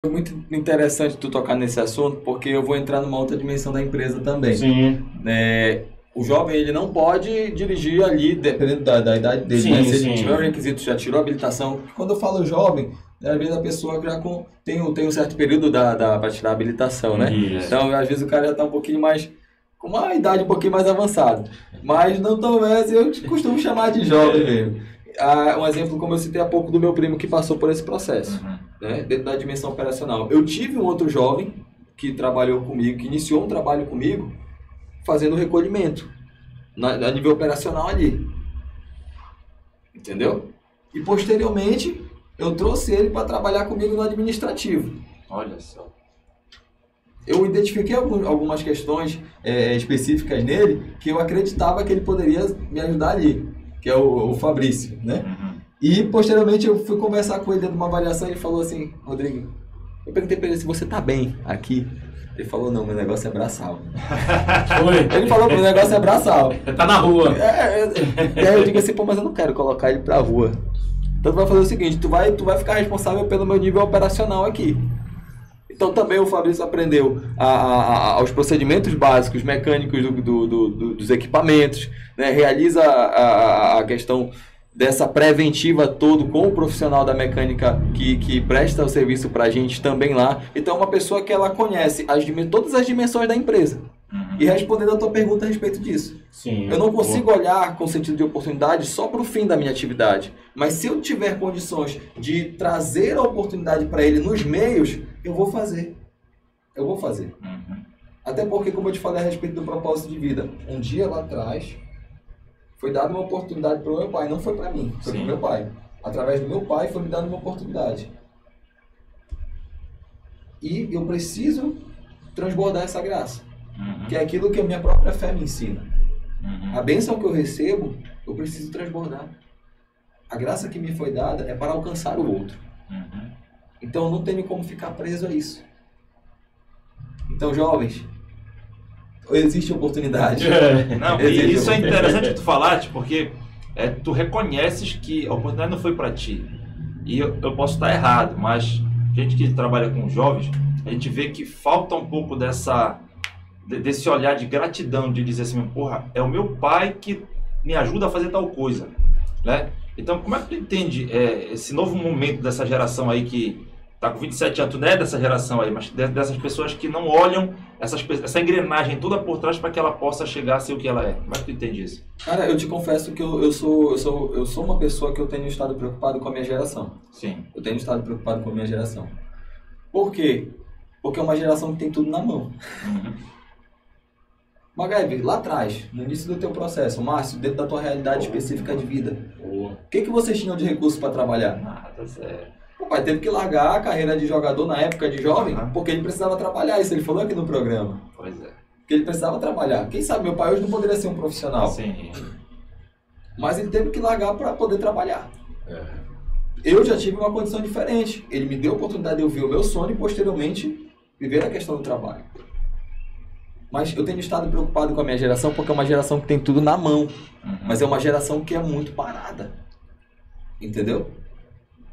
Foi muito interessante tu tocar nesse assunto, porque eu vou entrar numa outra dimensão da empresa também. Sim, O jovem, ele não pode dirigir ali, dependendo da idade dele, sim, né? Se ele sim. tiver o requisito, já tirou a habilitação. Quando eu falo jovem, às vezes a pessoa já tem um certo período para tirar a habilitação, né? Isso. Então, às vezes o cara já está um pouquinho mais, com uma idade um pouquinho mais avançada. Mas não tão velho, eu costumo chamar de jovem mesmo. Um exemplo, como eu citei há pouco, do meu primo que passou por esse processo, né? Dentro da dimensão operacional. Eu tive um outro jovem que trabalhou comigo, que iniciou um trabalho comigo, fazendo recolhimento a nível operacional ali, entendeu? E posteriormente eu trouxe ele para trabalhar comigo no administrativo. Olha só. Eu identifiquei algumas questões específicas nele que eu acreditava que ele poderia me ajudar ali, que é o Fabrício, né? E posteriormente eu fui conversar com ele dentro de uma avaliação e ele falou assim: Rodrigo, eu perguntei para ele se você tá bem aqui. Ele falou: não, meu negócio é braçal. Foi. Ele falou: meu negócio é braçal. Tá na rua. E aí eu digo assim: pô, mas eu não quero colocar ele pra rua. Então tu vai fazer o seguinte: tu vai ficar responsável pelo meu nível operacional aqui. Então também o Fabrício aprendeu aos procedimentos básicos mecânicos dos equipamentos, né? Realiza a questão dessa preventiva todo com o profissional da mecânica que presta o serviço para a gente também lá. Então é uma pessoa que ela conhece todas as dimensões da empresa. E respondendo a tua pergunta a respeito disso. Sim. Eu não consigo olhar com sentido de oportunidade só para o fim da minha atividade. Mas se eu tiver condições de trazer a oportunidade para ele nos meios, eu vou fazer. Eu vou fazer. Até porque, como eu te falei a respeito do propósito de vida, um dia lá atrás foi dada uma oportunidade para o meu pai. Não foi para mim, foi para o meu pai. Através do meu pai foi me dada uma oportunidade. E eu preciso transbordar essa graça. Que é aquilo que a minha própria fé me ensina. A bênção que eu recebo, eu preciso transbordar. A graça que me foi dada é para alcançar o outro. Então eu não tenho como ficar preso a isso. Então, jovens, existe oportunidade. Não, e isso é interessante tu falar, porque tu reconheces que a oportunidade não foi para ti. E eu posso estar errado, mas gente que trabalha com jovens, a gente vê que falta um pouco desse olhar de gratidão, de dizer assim: porra, é o meu pai que me ajuda a fazer tal coisa, né? Então, como é que tu entende esse novo momento dessa geração aí que tá com 27 anos? Tu não é dessa geração aí, mas dessas pessoas que não olham essa engrenagem toda por trás para que ela possa chegar a ser o que ela é. Como é que tu entende isso? Cara, eu te confesso que eu sou uma pessoa que eu tenho estado preocupado com a minha geração. Sim. Eu tenho estado preocupado com a minha geração. Por quê? Porque é uma geração que tem tudo na mão. Magabe, lá atrás, no início do teu processo, Márcio, dentro da tua realidade específica de vida, o que vocês tinham de recursos para trabalhar? Nada, sério. O pai teve que largar a carreira de jogador na época de jovem, porque ele precisava trabalhar. Isso ele falou aqui no programa. Pois é. Que ele precisava trabalhar. Quem sabe meu pai hoje não poderia ser um profissional. Sim. Mas ele teve que largar para poder trabalhar. Eu já tive uma condição diferente. Ele me deu a oportunidade de eu ver o meu sonho e posteriormente viver a questão do trabalho. Mas eu tenho estado preocupado com a minha geração porque é uma geração que tem tudo na mão. Mas é uma geração que é muito parada. Entendeu?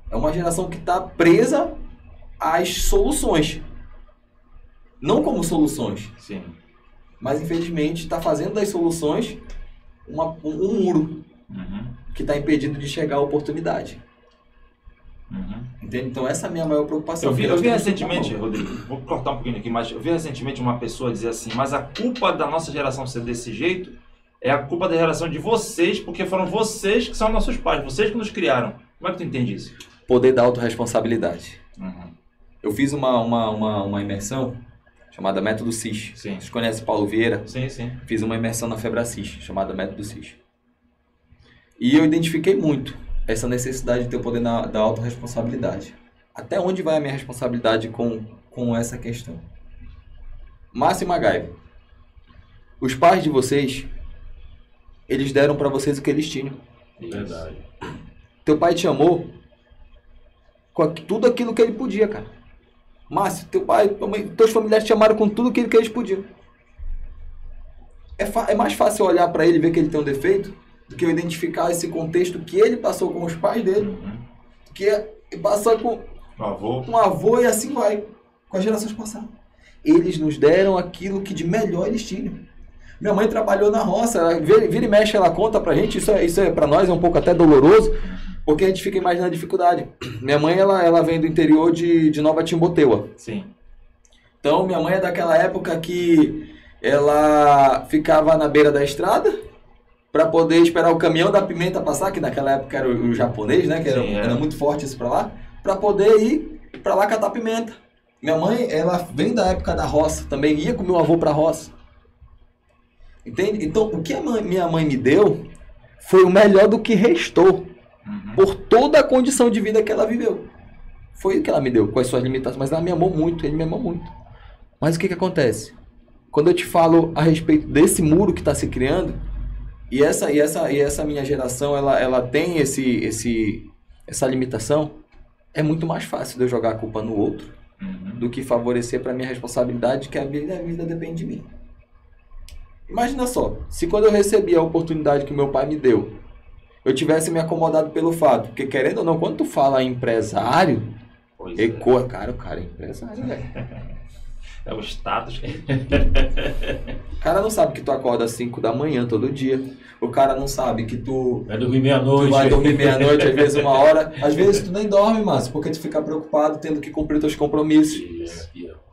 É uma geração que está presa às soluções. Não como soluções. Sim. Mas infelizmente está fazendo das soluções um muro que está impedindo de chegar à oportunidade. Entende? Então essa é a minha maior preocupação. Eu vi recentemente, Rodrigo, vou cortar um pouquinho aqui, mas eu vi recentemente uma pessoa dizer assim: mas a culpa da nossa geração ser desse jeito é a culpa da geração de vocês, porque foram vocês que são nossos pais, vocês que nos criaram. Como é que tu entende isso? Poder da autorresponsabilidade. Eu fiz uma imersão chamada Método CIS. Sim. Vocês conhecem Paulo Vieira? Sim, sim. Fiz uma imersão na Febracis, chamada Método CIS. E eu identifiquei muito essa necessidade de ter o poder da autorresponsabilidade. Até onde vai a minha responsabilidade com essa questão? Márcio e Magaio, os pais de vocês, eles deram para vocês o que eles tinham. Verdade. Teu pai te amou com tudo aquilo que ele podia, cara. Márcio, teu pai, tua mãe, teus familiares te amaram com tudo aquilo que eles podiam. É mais fácil olhar para ele e ver que ele tem um defeito do que eu identificar esse contexto que ele passou com os pais dele, que passou avô. Um avô, e assim vai, com as gerações passadas. Eles nos deram aquilo que de melhor eles tinham. Minha mãe trabalhou na roça, vira e mexe, ela conta pra gente, isso é pra nós é um pouco até doloroso, porque a gente fica imaginando a dificuldade. Minha mãe, ela vem do interior de Nova Timboteua. Sim. Então, minha mãe é daquela época que ela ficava na beira da estrada para poder esperar o caminhão da pimenta passar, que naquela época era o japonês, né? Que era muito forte isso para lá, para poder ir para lá catar pimenta. Minha mãe, ela vem da época da roça, também ia com meu avô para a roça. Entende? Então, o que minha mãe me deu foi o melhor do que restou, por toda a condição de vida que ela viveu. Foi o que ela me deu, com as suas limitações, mas ela me amou muito, ele me amou muito. Mas o que acontece? Quando eu te falo a respeito desse muro que está se criando, e essa minha geração, ela tem essa limitação, é muito mais fácil de eu jogar a culpa no outro do que favorecer para minha responsabilidade, que a vida depende de mim. Imagina só, se quando eu recebi a oportunidade que meu pai me deu, eu tivesse me acomodado pelo fato, porque querendo ou não, quando tu fala em empresário, ecoa, cara, o cara é empresário, velho. É o status. O cara não sabe que tu acorda às 5 da manhã todo dia. O cara não sabe que tu vai dormir meia-noite. Tu vai dormir meia-noite, às vezes 1 hora. Às vezes tu nem dorme, Márcio, porque tu fica preocupado tendo que cumprir teus compromissos.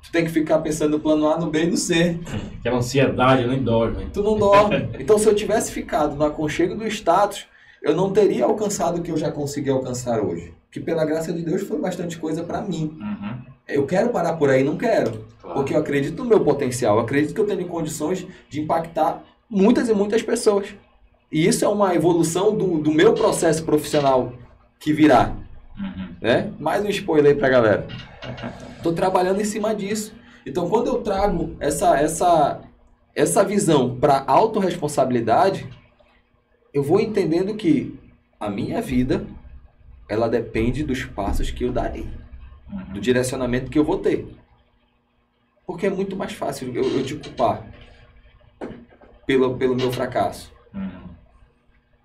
Tu tem que ficar pensando no plano A, no B e no C. Aquela ansiedade, nem dorme. Tu não dorme. Então, se eu tivesse ficado no aconchego do status, eu não teria alcançado o que eu já consegui alcançar hoje. Que pela graça de Deus foi bastante coisa pra mim. Eu quero parar por aí? Não quero. Claro. Porque eu acredito no meu potencial. Eu acredito que eu tenho condições de impactar muitas e muitas pessoas. E isso é uma evolução do meu processo profissional que virá. Né? Mais um spoiler aí pra galera. Estou trabalhando em cima disso. Então, quando eu trago essa visão para autorresponsabilidade, eu vou entendendo que a minha vida, ela depende dos passos que eu darei, do direcionamento que eu vou ter. Porque é muito mais fácil eu te culpar pelo meu fracasso.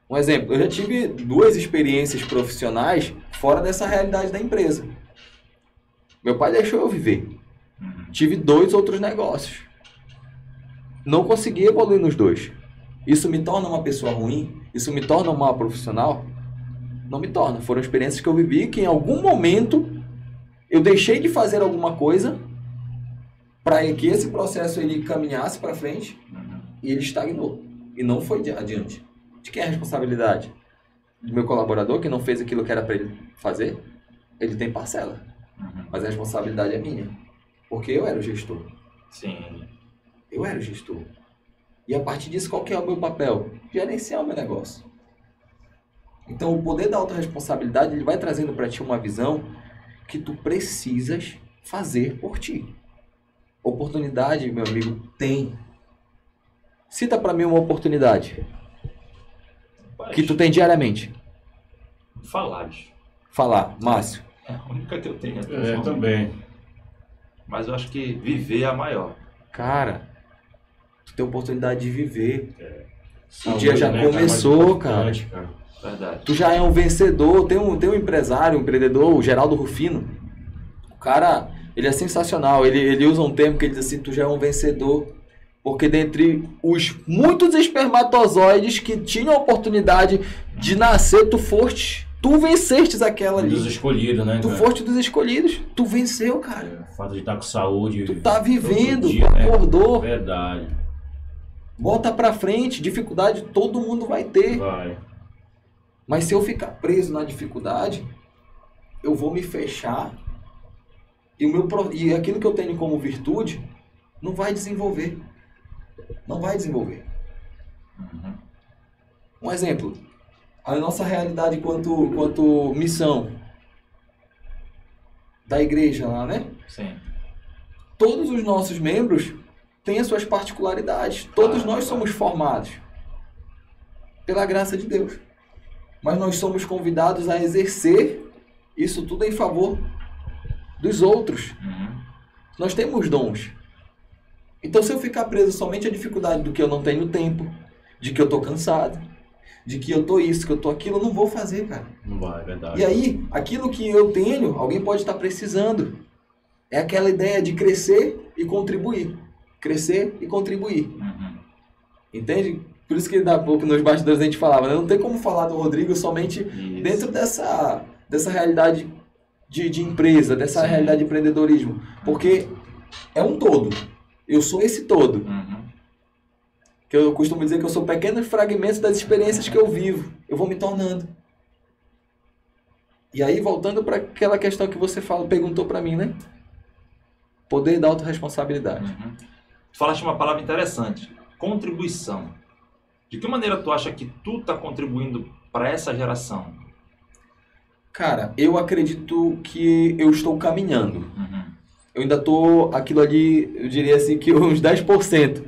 Um exemplo, eu já tive 2 experiências profissionais fora dessa realidade da empresa. Meu pai deixou eu viver. Tive 2 outros negócios. Não consegui evoluir nos 2. Isso me torna uma pessoa ruim? Isso me torna um mau profissional? Não me torna. Foram experiências que eu vivi que em algum momento eu deixei de fazer alguma coisa para que esse processo ele caminhasse para frente e ele estagnou. E não foi adiante. De quem é a responsabilidade? Do meu colaborador que não fez aquilo que era para ele fazer? Ele tem parcela. Mas a responsabilidade é minha. Porque eu era o gestor. Sim. Eu era o gestor. E a partir disso, qual que é o meu papel? Gerenciar o meu negócio. Então, o poder da autorresponsabilidade, ele vai trazendo para ti uma visão que tu precisas fazer por ti. Oportunidade, meu amigo, tem. Cita para mim uma oportunidade que tu tem diariamente. Falar, Márcio. É a única que eu tenho. Eu também. Mas eu acho que viver é a maior. Cara, tu tem oportunidade de viver. O Saúde, dia já começou, cara. Verdade. Tu já é um vencedor. Tem um empresário, um empreendedor, o Geraldo Rufino. O cara, ele é sensacional. Ele usa um termo que ele diz assim, tu já é um vencedor. Porque dentre os muitos espermatozoides que tinham a oportunidade de nascer, tu vencestes aquela ali. Dos escolhidos, né? Tu foste dos escolhidos. Tu venceu, cara. O fato de estar com saúde. Tu tá vivendo, dia, tu acordou. Verdade. Bota pra frente. Dificuldade todo mundo vai ter. Vai. Mas se eu ficar preso na dificuldade, eu vou me fechar. E aquilo que eu tenho como virtude não vai desenvolver. Não vai desenvolver. Um exemplo. A nossa realidade quanto missão da igreja lá, né? Sim. Todos os nossos membros têm as suas particularidades. Todos nós somos formados pela graça de Deus. Mas nós somos convidados a exercer isso tudo em favor dos outros. Nós temos dons. Então, se eu ficar preso somente à dificuldade do que eu não tenho tempo, de que eu estou cansado, de que eu tô isso, que eu tô aquilo, eu não vou fazer, cara. Não vai, é verdade. E aí, aquilo que eu tenho, alguém pode estar precisando. É aquela ideia de crescer e contribuir. Crescer e contribuir. Uhum. Entende? Por isso que dá pouco nos bastidores a gente falava, né? Não tem como falar do Rodrigo somente Isso. dentro dessa realidade de empresa, dessa Sim. realidade de empreendedorismo. Porque é um todo. Eu sou esse todo. Uhum. Que eu costumo dizer que eu sou pequenos fragmentos das experiências que eu vivo. Eu vou me tornando. E aí, voltando para aquela questão que você perguntou para mim, né? Poder da autorresponsabilidade. Uhum. Tu falaste uma palavra interessante, contribuição. De que maneira tu acha que tu tá contribuindo para essa geração? Cara, eu acredito que eu estou caminhando. Uhum. Eu ainda estou aquilo ali, eu diria assim, que uns 10%.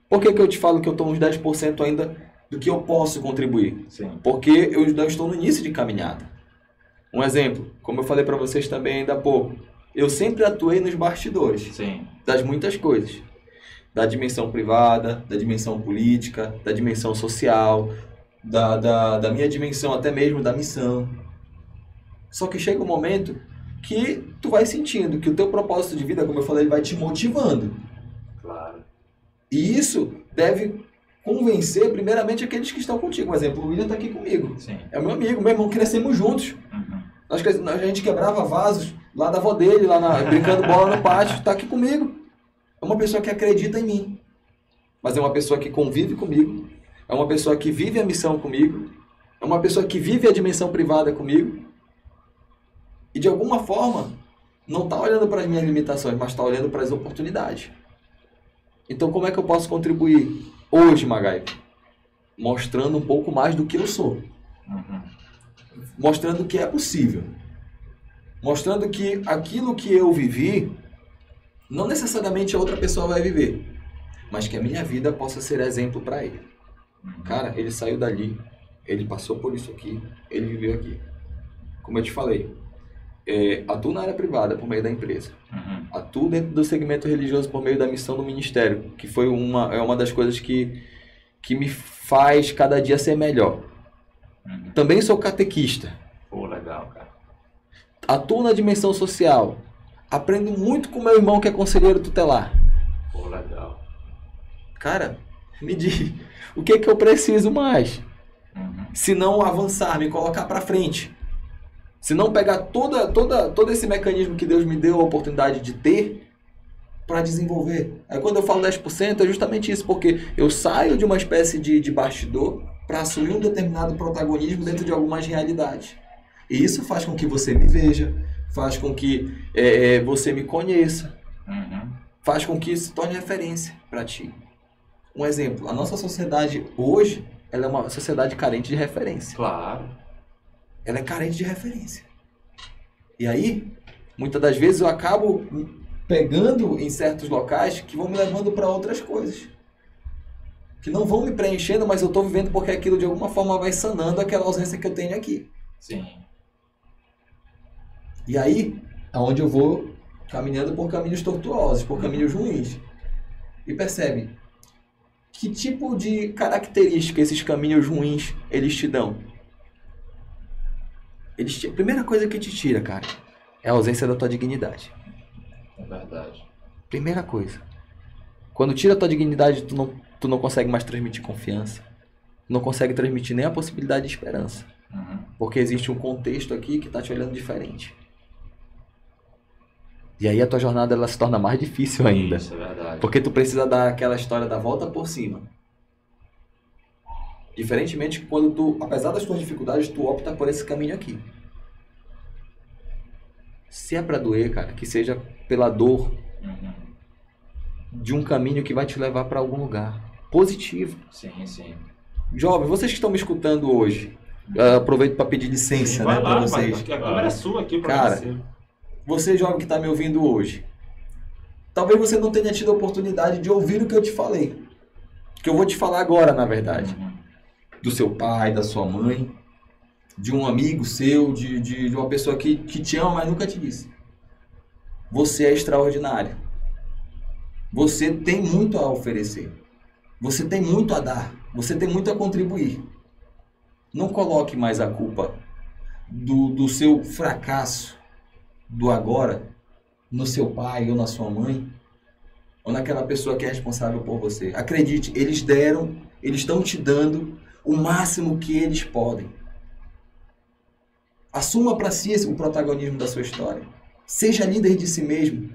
Por que eu te falo que eu estou uns 10% ainda do que eu posso contribuir? Sim. Porque eu ainda estou no início de caminhada. Um exemplo, como eu falei para vocês também ainda há pouco, eu sempre atuei nos bastidores Sim. das muitas coisas. Da dimensão privada, da dimensão política, da dimensão social, da minha dimensão até mesmo da missão. Só que chega um momento que tu vai sentindo que o teu propósito de vida, como eu falei, ele vai te motivando. Claro. E isso deve convencer primeiramente aqueles que estão contigo. Por exemplo, o William está aqui comigo. Sim. É meu amigo, meu irmão, crescemos juntos. Uhum. A gente quebrava vasos lá da avó dele, brincando bola no pátio, está aqui comigo. É uma pessoa que acredita em mim. Mas é uma pessoa que convive comigo. É uma pessoa que vive a missão comigo. É uma pessoa que vive a dimensão privada comigo. E de alguma forma, não está olhando para as minhas limitações, mas está olhando para as oportunidades. Então, como é que eu posso contribuir hoje, Magai? Mostrando um pouco mais do que eu sou. Uhum. Mostrando que é possível. Mostrando que aquilo que eu vivi, não necessariamente a outra pessoa vai viver, mas que a minha vida possa ser exemplo para ele. Cara, ele saiu dali, ele passou por isso aqui, ele viveu aqui. Como eu te falei, atuo na área privada por meio da empresa. Uhum. Atuo dentro do segmento religioso por meio da missão do ministério, que foi uma das coisas que me faz cada dia ser melhor. Uhum. Também sou catequista. Pô, legal, cara. Atuo na dimensão social. Aprendo muito com meu irmão que é conselheiro tutelar. Pô, legal. Cara, me diz, o que eu preciso mais? Uhum. Se não avançar, me colocar para frente. Se não pegar todo esse mecanismo que Deus me deu a oportunidade de ter para desenvolver. Aí quando eu falo 10% é justamente isso, porque eu saio de uma espécie de bastidor para assumir um determinado protagonismo dentro de algumas realidades. E isso faz com que você me veja, faz com que você me conheça, Uhum. faz com que isso se torne referência para ti. Um exemplo, a nossa sociedade hoje, ela é uma sociedade carente de referência. Claro. Ela é carente de referência. E aí, muitas das vezes eu acabo pegando em certos locais que vão me levando para outras coisas. Que não vão me preenchendo, mas eu estou vivendo porque aquilo de alguma forma vai sanando aquela ausência que eu tenho aqui. Sim. E aí, aonde eu vou caminhando por caminhos tortuosos, por caminhos ruins. E percebe, que tipo de característica esses caminhos ruins eles te dão? A primeira coisa que te tira, cara, é a ausência da tua dignidade. É verdade. Primeira coisa. Quando tira a tua dignidade, tu não consegue mais transmitir confiança. Não consegue transmitir nem a possibilidade de esperança. Uhum. Porque existe um contexto aqui que está te olhando diferente. E aí a tua jornada ela se torna mais difícil ainda. Isso é verdade. Porque tu precisa dar aquela história da volta por cima. Diferentemente quando tu, apesar das tuas dificuldades, tu opta por esse caminho aqui. Se é pra doer, cara, que seja pela dor Uhum. de um caminho que vai te levar pra algum lugar positivo. Sim, sim. Jovem, vocês que estão me escutando hoje, aproveito para pedir licença, Vai né, lá, para vocês. vai, a câmera é sua aqui pra Cara, você. Você jovem que está me ouvindo hoje, talvez você não tenha tido a oportunidade de ouvir o que eu te falei. Que eu vou te falar agora, na verdade. Uhum. Do seu pai, da sua mãe, de um amigo seu, de uma pessoa que te ama, mas nunca te disse. Você é extraordinário. Você tem muito a oferecer. Você tem muito a dar. Você tem muito a contribuir. Não coloque mais a culpa do seu fracasso do agora no seu pai ou na sua mãe ou naquela pessoa que é responsável por você. Acredite, eles estão te dando o máximo que eles podem. Assuma para si o protagonismo da sua história. Seja líder de si mesmo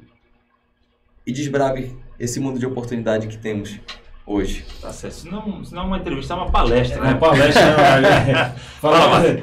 e desbrave esse mundo de oportunidade que temos hoje. Tá certo. Se não é uma entrevista, é uma palestra, É né? uma palestra, né? Fala,